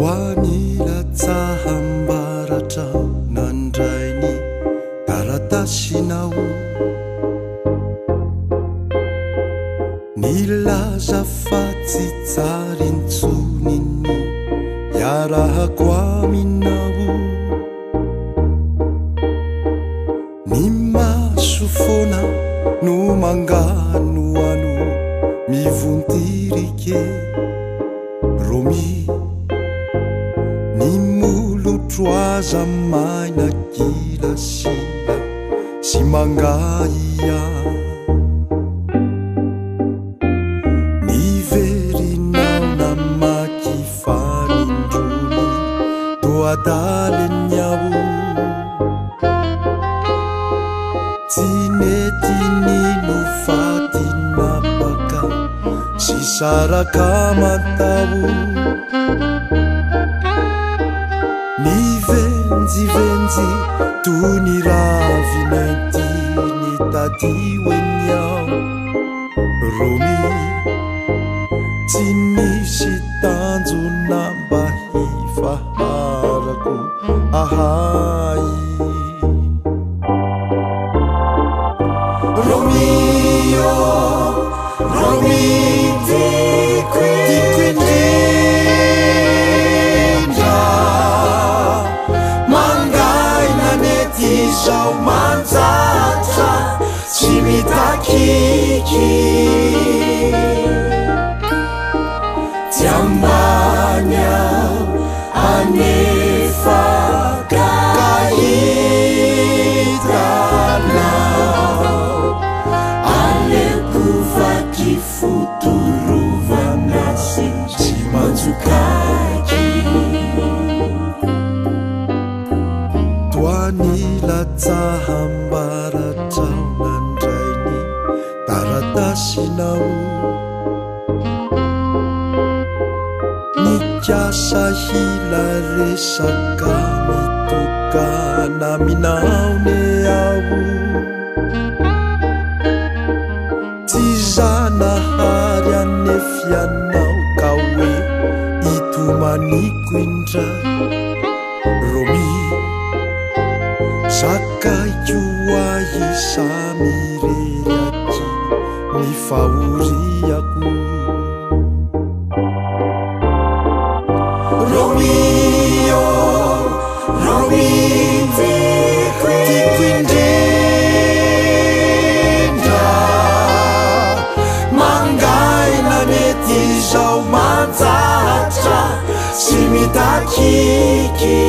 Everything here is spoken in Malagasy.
toanilatsahambaratra nandrainy karatasinao nilaza fa tsy tsarintsoniny iarahako aminao ny maso foana no mangano ano mivontirike romi ny molotro aza maina kilasila sy mangaia niverinao namaky fanindrony toadaleniao tsy netiny no fatinapaka sy saraka matao nivenjivenji tony ravinenty ny tadioeniao romi tsy nisy tanjona mba hifaharako ahai Romeo, Romeo, tico indrindra mangai nanety zao manjatra tsy mitakiky tsy ambany ao anefa kahitanao alekovaky fotorovana sy tsy manjokaky toanilatsahambaratra nandrainy taratasinao nikasa hilaresaka mitokana minaone ao tsy zanahary anefianao ka hoe itomaniko indray romi zakaiko ahisa mireraky ny fahoriako Romeo, Romeo, tico indrindra mangai nanety zao manjatra sy mitakiky